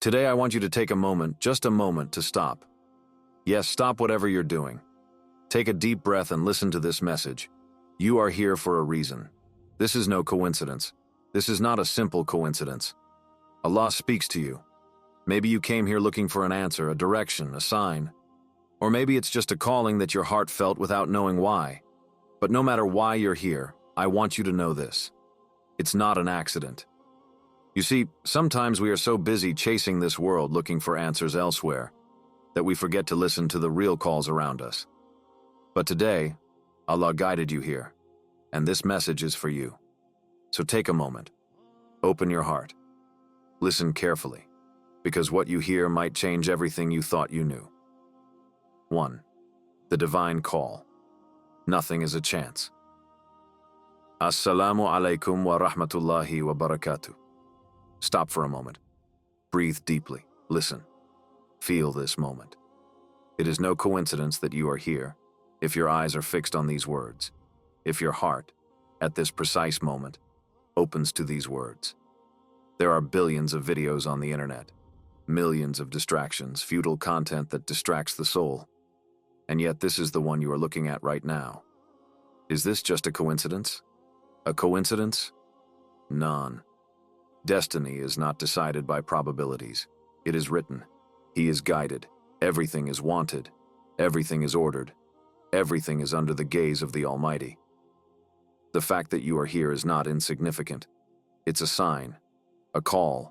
Today I want you to take a moment, just a moment, to stop. Yes, stop whatever you're doing. Take a deep breath and listen to this message. You are here for a reason. This is no coincidence. This is not a simple coincidence. Allah speaks to you. Maybe you came here looking for an answer, a direction, a sign. Or maybe it's just a calling that your heart felt without knowing why. But no matter why you're here, I want you to know this. It's not an accident. You see, sometimes we are so busy chasing this world looking for answers elsewhere that we forget to listen to the real calls around us. But today, Allah guided you here, and this message is for you. So take a moment. Open your heart. Listen carefully, because what you hear might change everything you thought you knew. 1. The divine call. Nothing is a chance. Assalamu alaikum wa rahmatullahi wa barakatuh. Stop for a moment. Breathe deeply. Listen. Feel this moment. It is no coincidence that you are here if your eyes are fixed on these words, if your heart, at this precise moment, opens to these words. There are billions of videos on the internet, millions of distractions, futile content that distracts the soul. And yet this is the one you are looking at right now. Is this just a coincidence? A coincidence? None. Destiny is not decided by probabilities. It is written. He is guided. Everything is wanted. Everything is ordered. Everything is under the gaze of the Almighty. The fact that you are here is not insignificant. It's a sign, a call,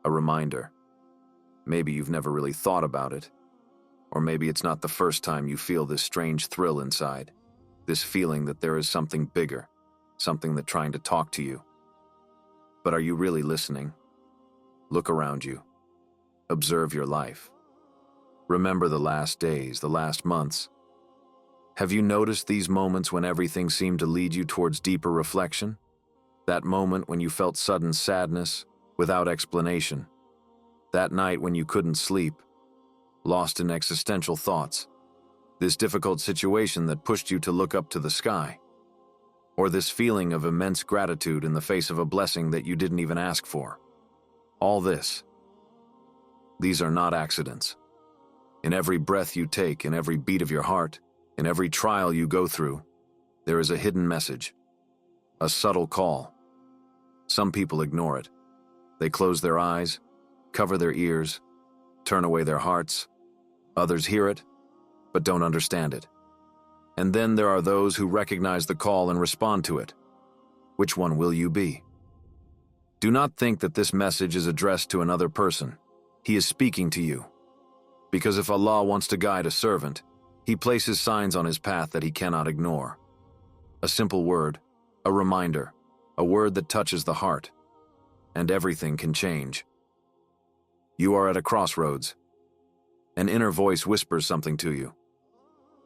a reminder. Maybe you've never really thought about it. Or maybe it's not the first time you feel this strange thrill inside, this feeling that there is something bigger, something that's trying to talk to you. But are you really listening? Look around you. Observe your life. Remember the last days, the last months. Have you noticed these moments when everything seemed to lead you towards deeper reflection? That moment when you felt sudden sadness, without explanation. That night when you couldn't sleep, lost in existential thoughts. This difficult situation that pushed you to look up to the sky. Or this feeling of immense gratitude in the face of a blessing that you didn't even ask for. All this. These are not accidents. In every breath you take, in every beat of your heart, in every trial you go through, there is a hidden message. A subtle call. Some people ignore it. They close their eyes, cover their ears, turn away their hearts. Others hear it, but don't understand it. And then there are those who recognize the call and respond to it. Which one will you be? Do not think that this message is addressed to another person. He is speaking to you. Because if Allah wants to guide a servant, He places signs on his path that he cannot ignore. A simple word, a reminder, a word that touches the heart, and everything can change. You are at a crossroads. An inner voice whispers something to you.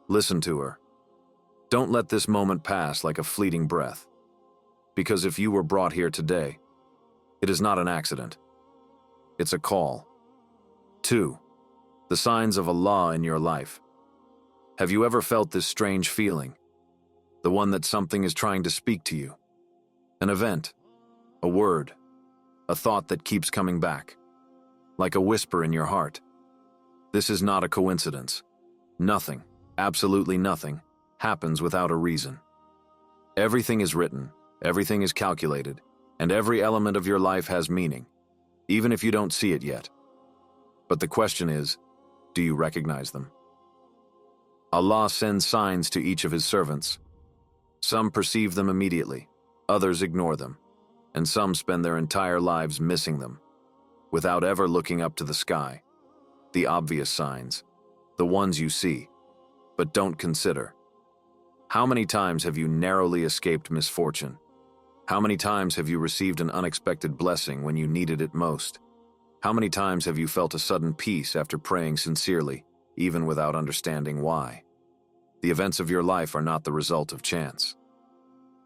Listen to her. Don't let this moment pass like a fleeting breath. Because if you were brought here today, it is not an accident. It's a call. 2. The signs of Allah in your life. Have you ever felt this strange feeling? The one that something is trying to speak to you. An event, a word, a thought that keeps coming back. Like a whisper in your heart. This is not a coincidence. Nothing, absolutely nothing, happens without a reason. Everything is written, everything is calculated, and every element of your life has meaning, even if you don't see it yet. But the question is, do you recognize them? Allah sends signs to each of His servants. Some perceive them immediately, others ignore them, and some spend their entire lives missing them, without ever looking up to the sky. The obvious signs, the ones you see, but don't consider. How many times have you narrowly escaped misfortune? How many times have you received an unexpected blessing when you needed it most? How many times have you felt a sudden peace after praying sincerely, even without understanding why? The events of your life are not the result of chance.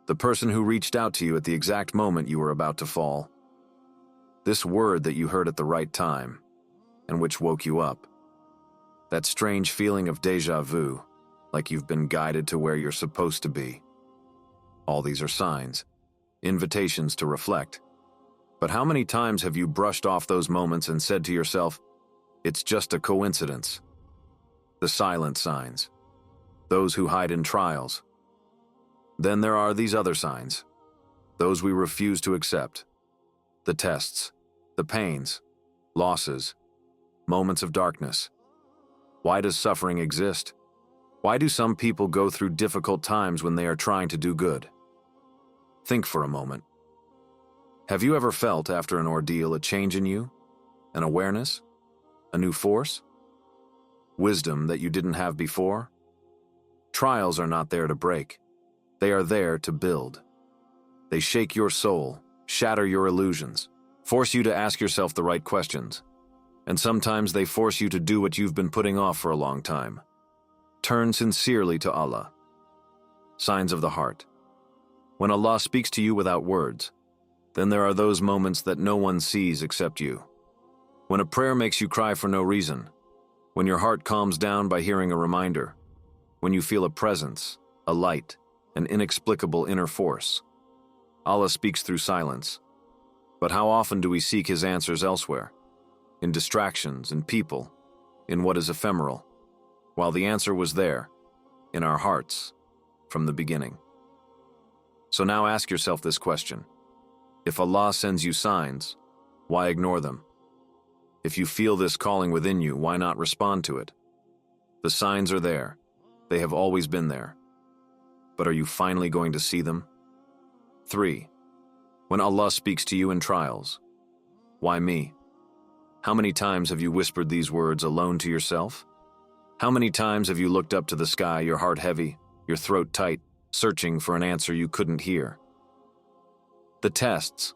The person who reached out to you at the exact moment you were about to fall. This word that you heard at the right time, and which woke you up. That strange feeling of déjà vu, like you've been guided to where you're supposed to be. All these are signs, invitations to reflect. But how many times have you brushed off those moments and said to yourself, "It's just a coincidence"? The silent signs. Those who hide in trials. Then there are these other signs. Those we refuse to accept. The tests, the pains, losses, moments of darkness. Why does suffering exist? Why do some people go through difficult times when they are trying to do good? Think for a moment. Have you ever felt after an ordeal a change in you? An awareness? A new force? Wisdom that you didn't have before? Trials are not there to break. They are there to build. They shake your soul, shatter your illusions, force you to ask yourself the right questions. And sometimes they force you to do what you've been putting off for a long time. Turn sincerely to Allah. Signs of the heart. When Allah speaks to you without words, then there are those moments that no one sees except you. When a prayer makes you cry for no reason, when your heart calms down by hearing a reminder, when you feel a presence, a light, an inexplicable inner force. Allah speaks through silence. But how often do we seek His answers elsewhere? In distractions, in people, in what is ephemeral, while the answer was there, in our hearts, from the beginning. So now ask yourself this question. If Allah sends you signs, why ignore them? If you feel this calling within you, why not respond to it? The signs are there. They have always been there. But are you finally going to see them? 3. When Allah speaks to you in trials, why me? How many times have you whispered these words alone to yourself? How many times have you looked up to the sky, your heart heavy, your throat tight, searching for an answer you couldn't hear? The tests.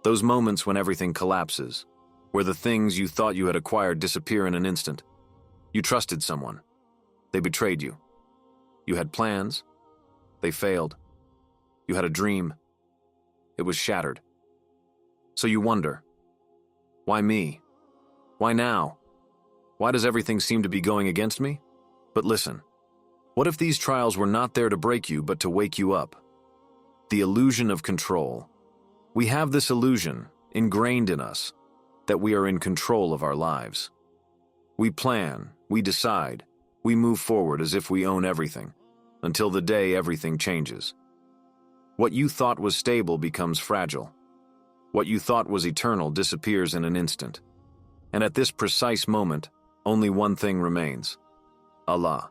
Those moments when everything collapses, where the things you thought you had acquired disappear in an instant. You trusted someone. They betrayed you. You had plans. They failed. You had a dream. It was shattered. So you wonder, why me? Why now? Why does everything seem to be going against me? But listen, what if these trials were not there to break you, but to wake you up? The illusion of control. We have this illusion ingrained in us that we are in control of our lives. We plan, we decide, we move forward as if we own everything, until the day everything changes. What you thought was stable becomes fragile. What you thought was eternal disappears in an instant. And at this precise moment, only one thing remains: Allah.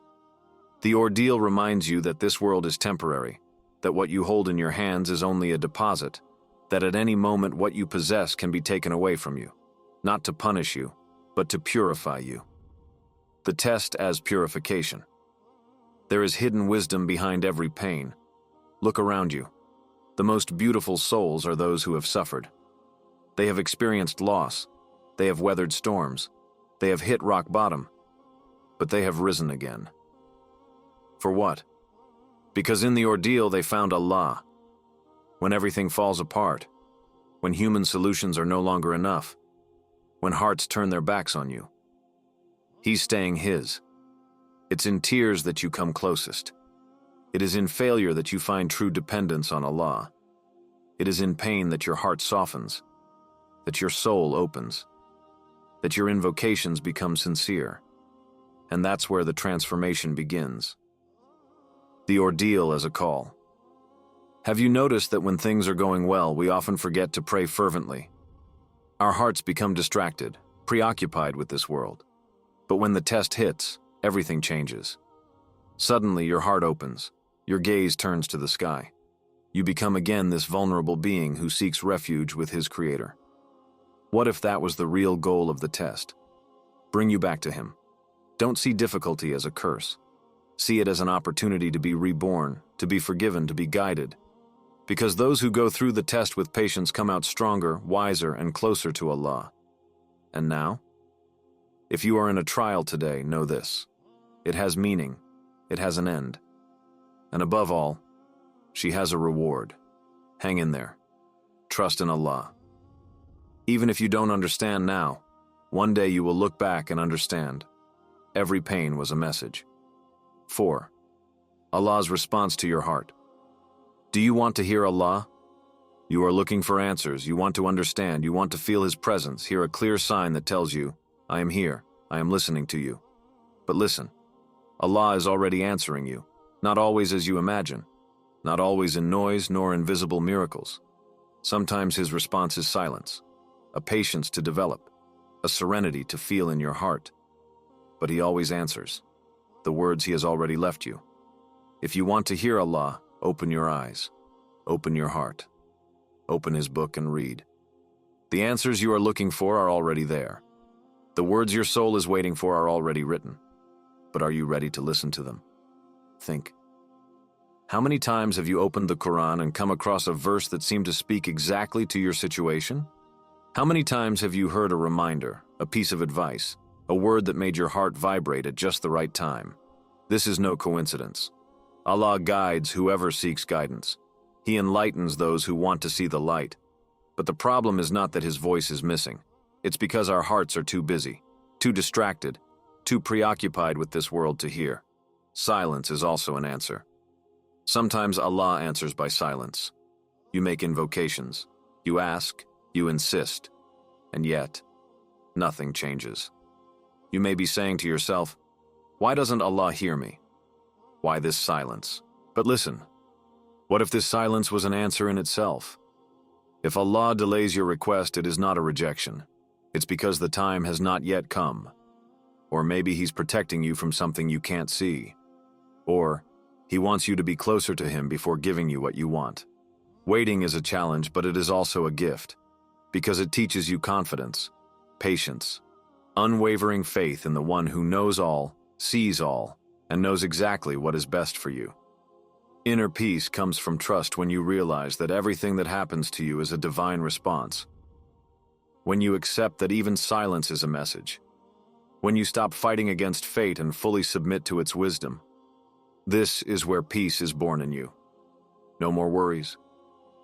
The ordeal reminds you that this world is temporary, that what you hold in your hands is only a deposit, that at any moment what you possess can be taken away from you, not to punish you, but to purify you. The test as purification. There is hidden wisdom behind every pain. Look around you. The most beautiful souls are those who have suffered. They have experienced loss. They have weathered storms. They have hit rock bottom. But they have risen again. For what? Because in the ordeal they found Allah. When everything falls apart, when human solutions are no longer enough, when hearts turn their backs on you, He's staying His. It's in tears that you come closest. It is in failure that you find true dependence on Allah. It is in pain that your heart softens, that your soul opens, that your invocations become sincere. And that's where the transformation begins. The ordeal as a call. Have you noticed that when things are going well, we often forget to pray fervently? Our hearts become distracted, preoccupied with this world. But when the test hits, everything changes. Suddenly your heart opens, your gaze turns to the sky. You become again this vulnerable being who seeks refuge with his Creator. What if that was the real goal of the test? Bring you back to Him. Don't see difficulty as a curse. See it as an opportunity to be reborn, to be forgiven, to be guided. Because those who go through the test with patience come out stronger, wiser, and closer to Allah. And now? If you are in a trial today, know this. It has meaning. It has an end. And above all, she has a reward. Hang in there. Trust in Allah. Even if you don't understand now, one day you will look back and understand. Every pain was a message. 4. Allah's response to your heart. Do you want to hear Allah? You are looking for answers, you want to understand, you want to feel His presence, hear a clear sign that tells you, I am here, I am listening to you. But listen, Allah is already answering you, not always as you imagine, not always in noise nor in visible miracles. Sometimes His response is silence, a patience to develop, a serenity to feel in your heart. But He always answers, the words He has already left you. If you want to hear Allah, open your eyes, open your heart, open His book and read. The answers you are looking for are already there. The words your soul is waiting for are already written. But are you ready to listen to them? Think. How many times have you opened the Quran and come across a verse that seemed to speak exactly to your situation? How many times have you heard a reminder, a piece of advice, a word that made your heart vibrate at just the right time? This is no coincidence. Allah guides whoever seeks guidance. He enlightens those who want to see the light. But the problem is not that His voice is missing. It's because our hearts are too busy, too distracted, too preoccupied with this world to hear. Silence is also an answer. Sometimes Allah answers by silence. You make invocations, you ask, you insist, and yet, nothing changes. You may be saying to yourself, why doesn't Allah hear me? Why this silence? But listen, what if this silence was an answer in itself? If Allah delays your request, it is not a rejection. It's because the time has not yet come. Or maybe He's protecting you from something you can't see. Or He wants you to be closer to Him before giving you what you want. Waiting is a challenge, but it is also a gift, because it teaches you confidence, patience, unwavering faith in the One who knows all, sees all, and knows exactly what is best for you. Inner peace comes from trust when you realize that everything that happens to you is a divine response. When you accept that even silence is a message. When you stop fighting against fate and fully submit to its wisdom. This is where peace is born in you. No more worries.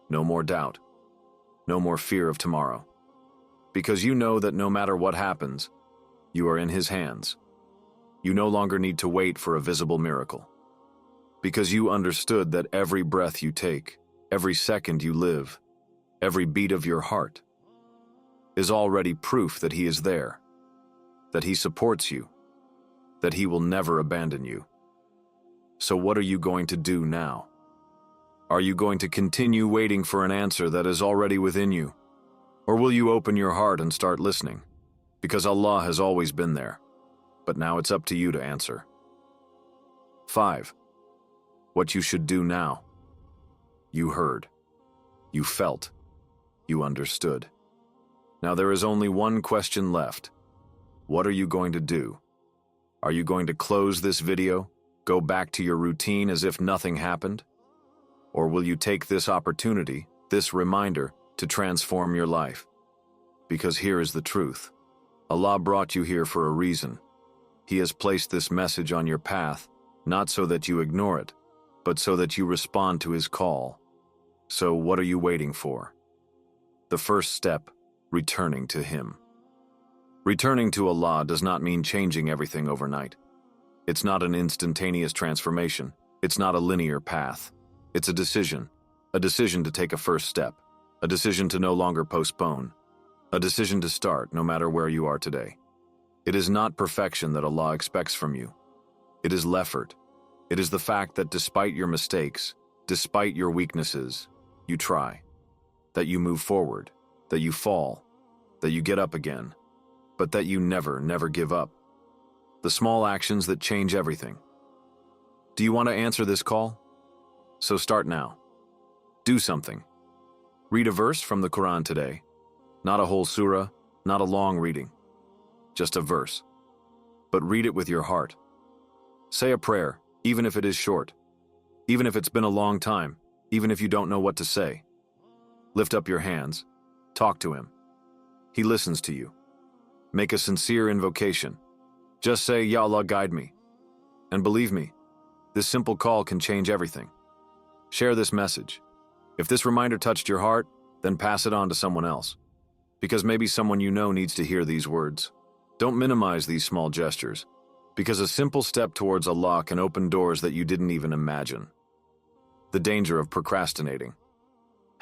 No more doubt. No more fear of tomorrow. Because you know that no matter what happens, you are in His hands. You no longer need to wait for a visible miracle. Because you understood that every breath you take, every second you live, every beat of your heart, is already proof that He is there, that He supports you, that He will never abandon you. So what are you going to do now? Are you going to continue waiting for an answer that is already within you? Or will you open your heart and start listening? Because Allah has always been there, but now it's up to you to answer. 5. What you should do now. You heard. You felt. You understood. Now there is only one question left. What are you going to do? Are you going to close this video, go back to your routine as if nothing happened? Or will you take this opportunity, this reminder, to transform your life? Because here is the truth. Allah brought you here for a reason. He has placed this message on your path, not so that you ignore it, but so that you respond to His call. So what are you waiting for? The first step, returning to Him. Returning to Allah does not mean changing everything overnight. It's not an instantaneous transformation. It's not a linear path. It's a decision to take a first step, a decision to no longer postpone, a decision to start no matter where you are today. It is not perfection that Allah expects from you. It is l'effort. It is the fact that despite your mistakes, despite your weaknesses, you try, that you move forward, that you fall, that you get up again, but that you never give up. The small actions that change everything. Do you want to answer this call? So start now. Do something. Read a verse from the Quran today. Not a whole surah, not a long reading. Just a verse. But read it with your heart. Say a prayer, even if it is short. Even if it's been a long time. Even if you don't know what to say. Lift up your hands. Talk to Him. He listens to you. Make a sincere invocation. Just say, Ya Allah, guide me. And believe me, this simple call can change everything. Share this message. If this reminder touched your heart, then pass it on to someone else. Because maybe someone you know needs to hear these words. Don't minimize these small gestures, because a simple step towards Allah can open doors that you didn't even imagine. The danger of procrastinating.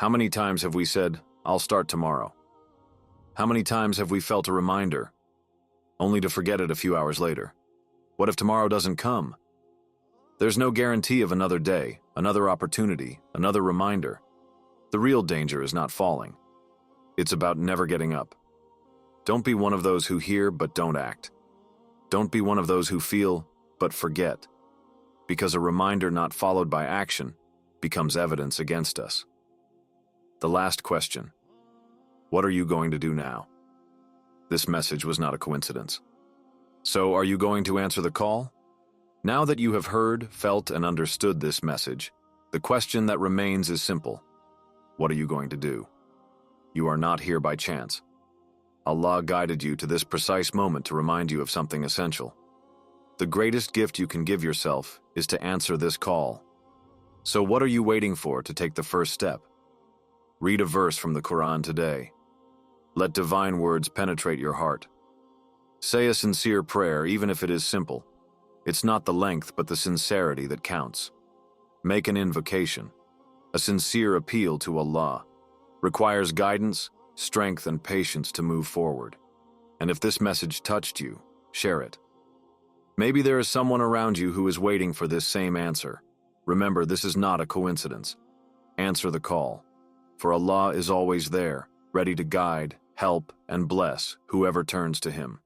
How many times have we said, "I'll start tomorrow"? How many times have we felt a reminder, only to forget it a few hours later? What if tomorrow doesn't come? There's no guarantee of another day, another opportunity, another reminder. The real danger is not falling. It's about never getting up. Don't be one of those who hear but don't act. Don't be one of those who feel but forget, because a reminder not followed by action becomes evidence against us. The last question: what are you going to do now? This message was not a coincidence. So, are you going to answer the call? Now that you have heard, felt, and understood this message, the question that remains is simple. What are you going to do? You are not here by chance. Allah guided you to this precise moment to remind you of something essential. The greatest gift you can give yourself is to answer this call. So what are you waiting for to take the first step? Read a verse from the Quran today. Let divine words penetrate your heart. Say a sincere prayer, even if it is simple. It's not the length, but the sincerity that counts. Make an invocation. A sincere appeal to Allah requires guidance, strength, and patience to move forward. And if this message touched you, share it. Maybe there is someone around you who is waiting for this same answer. Remember, this is not a coincidence. Answer the call, for Allah is always there, ready to guide, help, and bless whoever turns to Him.